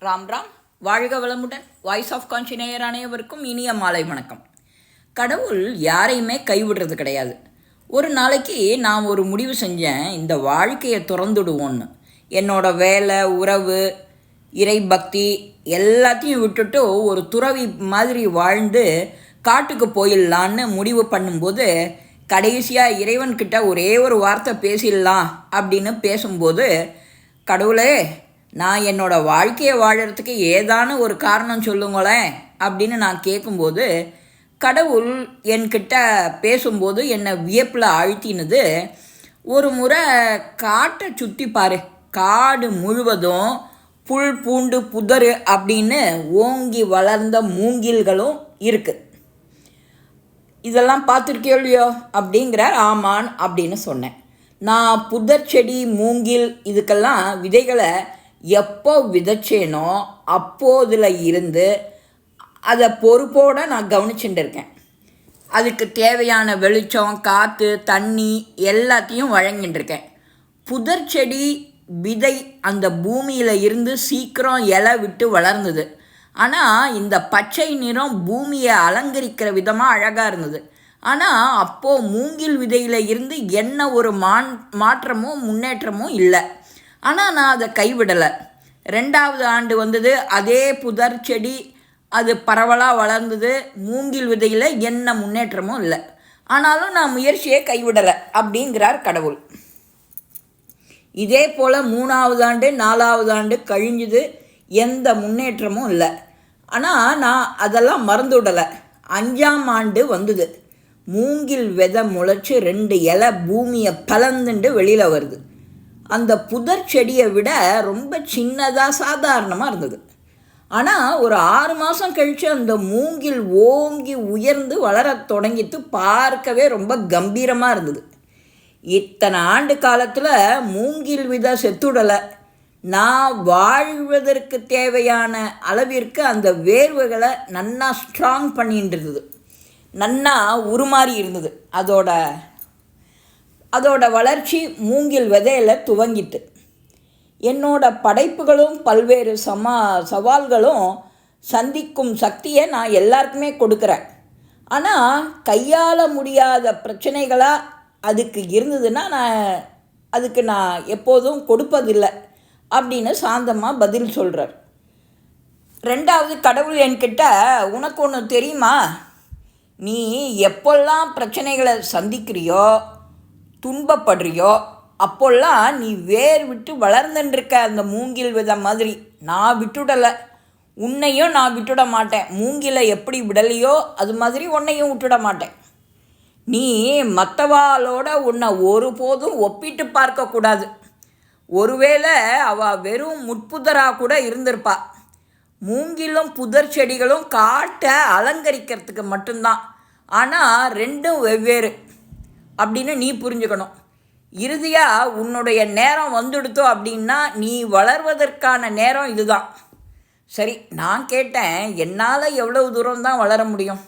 ராம் ராம். வாழ்க வளமுடன். Voice of conscious அனைவருக்கும் இனிய மாலை வணக்கம். கடவுள் யாரையுமே கைவிடுறது கிடையாது. ஒரு நாளைக்கு நான் ஒரு முடிவு செஞ்சேன், இந்த வாழ்க்கையை திறந்துடுவோன்னு. என்னோட வேலை, உறவு, இறை பக்தி எல்லாத்தையும் விட்டுட்டு ஒரு துறவி மாதிரி வாழ்ந்து காட்டுக்கு போயிடலான்னு முடிவு பண்ணும்போது, கடைசியாக இறைவன்கிட்ட ஒரே ஒரு வார்த்தை பேசிடலாம் அப்படின்னு பேசும்போது, கடவுளே, நான் என்னோடய வாழ்க்கையை வாழறதுக்கு ஏதான ஒரு காரணம் சொல்லுங்களேன் அப்படின்னு நான் கேட்கும்போது, கடவுள் என்கிட்ட பேசும்போது என்னை வியப்பில் ஆழ்த்தினது, ஒரு முறை காட்டை சுற்றி பாரு, காடு முழுவதும் புல் பூண்டு புதர் அப்படின்னு ஓங்கி வளர்ந்த மூங்கில்களும் இருக்குது. இதெல்லாம் பார்த்துருக்கியோ இல்லையோ அப்படிங்கிறார். ஆமான் அப்படின்னு சொன்னேன். நான் புதர் செடி, மூங்கில் இதுக்கெல்லாம் விதைகளை எப்போ விதைச்சேனோ அப்போதில் இருந்து அதை பொறுப்போடு நான் கவனிச்சுட்டு இருக்கேன். அதுக்கு தேவையான வெளிச்சம், காற்று, தண்ணி எல்லாத்தையும் வழங்கிட்டு இருக்கேன். புதர் செடி விதை அந்த பூமியில் இருந்து சீக்கிரம் இலை விட்டு வளர்ந்தது. ஆனால் இந்த பச்சை நிறம் பூமியை அலங்கரிக்கிற விதமாக அழகாக இருந்தது. ஆனால் அப்போது மூங்கில் விதையில் இருந்து என்ன ஒரு மாற்றமும் முன்னேற்றமும் இல்லை. ஆனால் நான் அதை கைவிடலை. 2வது ஆண்டு வந்தது, அதே புதர் செடி அது பரவலாக வளர்ந்தது. மூங்கில் விதையில் என்ன முன்னேற்றமும் இல்லை. ஆனாலும் நான் முயற்சியை கைவிடலை அப்படிங்கிறார் கடவுள். இதே போல் 3வது ஆண்டு 4வது ஆண்டு கழிஞ்சுது, எந்த முன்னேற்றமும் இல்லை. ஆனால் நான் அதெல்லாம் மறந்துவிடலை. 5ஆம் ஆண்டு வந்தது. மூங்கில் விதை முளைச்சி 2 இலை பூமியை பலந்துண்டு வெளியில் வருது. அந்த புதர் செடியை விட ரொம்ப சின்னதாக சாதாரணமாக இருந்தது. ஆனால் ஒரு 6 மாதம் கழித்து அந்த மூங்கில் ஓங்கி உயர்ந்து வளர தொடங்கிட்டு பார்க்கவே ரொம்ப கம்பீரமாக இருந்தது. இத்தனை ஆண்டு காலத்தில் மூங்கில் விதை செத்துடலை. நான் வாழ்வதற்கு தேவையான அளவிற்கு அந்த வேர்வைகளை நன்னா ஸ்ட்ராங் பண்ணிட்டு இருந்தது, நன்னா உருமாறி இருந்தது. அதோட வளர்ச்சி மூங்கில் விதையில் துவங்கிட்டு, என்னோட படைப்புகளும் பல்வேறு சவால்களும் சந்திக்கும் சக்தியை நான் எல்லாருக்குமே கொடுக்குறேன். ஆனால் கையாள முடியாத பிரச்சனைகளாக அதுக்கு இருந்ததுன்னா அதுக்கு நான் எப்போதும் கொடுப்பதில்லை அப்படின்னு சாந்தமாக பதில் சொல்கிறார். 2வது, கடவுள் என்கிட்ட, உனக்கு ஒன்று தெரியுமா, நீ எப்பெல்லாம் பிரச்சனைகளை சந்திக்கிறியோ, துன்பப்படுறியோ, அப்போல்லாம் நீ வேர் விட்டு வளர்ந்துட்டுருக்க அந்த மூங்கில் விதை மாதிரி. நான் விட்டுடலை, உன்னையும் நான் விட்டுட மாட்டேன். மூங்கிலை எப்படி விடலையோ அது மாதிரி உன்னையும் விட்டுட மாட்டேன். நீ மற்றவாளோட உன்னை ஒருபோதும் ஒப்பிட்டு பார்க்கக்கூடாது. ஒருவேளை அவள் வெறும் முட்புதராக கூட இருந்திருப்பா. மூங்கிலும் புதர் செடிகளும் காட்டை அலங்கரிக்கிறதுக்கு மட்டும்தான். ஆனால் 2ம் வெவ்வேறு அப்படின்னு நீ புரிஞ்சுக்கணும். இறுதியாக உன்னுடைய நேரம் வந்துடுத்தோ அப்படின்னா நீ வளர்வதற்கான நேரம் இதுதான். சரி, நான் கேட்டேன், என்னால் எவ்வளவு தூரம் தான் வளர முடியும்?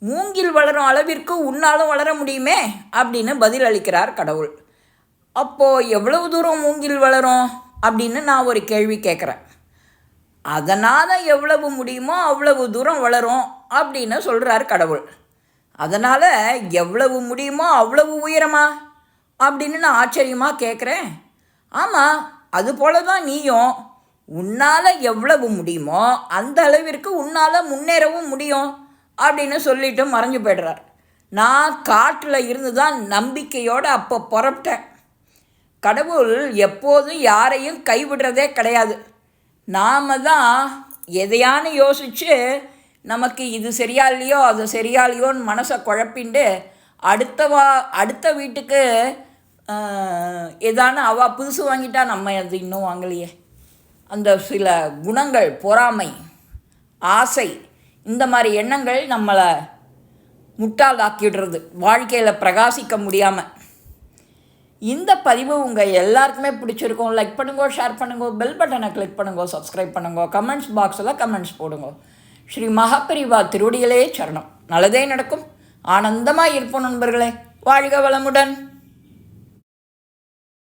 மூங்கில் வளரும் அளவிற்கு உன்னாலும் வளர முடியுமே அப்படின்னு பதில் அளிக்கிறார் கடவுள். அப்போது எவ்வளவு தூரம் மூங்கில் வளரும் அப்படின்னு நான் ஒரு கேள்வி கேட்குறேன். அதனால் எவ்வளவு முடியுமோ அவ்வளவு தூரம் வளரும் அப்படின்னு சொல்கிறார் கடவுள். அதனால் எவ்வளவு முடியுமோ அவ்வளவு உயரமா அப்படின்னு நான் ஆச்சரியமாக கேட்குறேன். ஆமாம், அதுபோல தான் நீயும். உன்னால் எவ்வளவு முடியுமோ அந்த அளவிற்கு உன்னால் முன்னேறவும் முடியும் அப்படின்னு சொல்லிட்டு மறைஞ்சு போய்டுறார். நான் காட்டில் இருந்து தான் நம்பிக்கையோடு அப்போ புறப்பட்டேன். கடவுள் எப்போதும் யாரையும் கைவிடுறதே கிடையாது. நாம் தான் எதையானு யோசித்து நமக்கு இது சரியா இல்லையோ அது சரியா இல்லையோன்னு மனசை குழப்பிண்டு அடுத்த வீட்டுக்கு ஏதான அவள் புதுசு வாங்கிட்டா நம்ம அது இன்னும் வாங்கலையே, அந்த சில குணங்கள், பொறாமை, ஆசை, இந்த மாதிரி எண்ணங்கள் நம்மளை முட்டாளாக்கிடுறது, வாழ்க்கையில் பிரகாசிக்க முடியாமல். இந்த பதிவு உங்கள் எல்லாருக்குமே பிடிச்சிருக்கும். லைக் பண்ணுங்க, ஷேர் பண்ணுங்க, பெல் பட்டனை கிளிக் பண்ணுங்க, சப்ஸ்கிரைப் பண்ணுங்க, கமெண்ட்ஸ் பாக்ஸில் கமெண்ட்ஸ் போடுங்க. ஸ்ரீ மகாபரிவா திருவடிகளே சரணம். நல்லதே நடக்கும். ஆனந்தமாக இருப்போம் நண்பர்களே. வாழ்க வளமுடன்.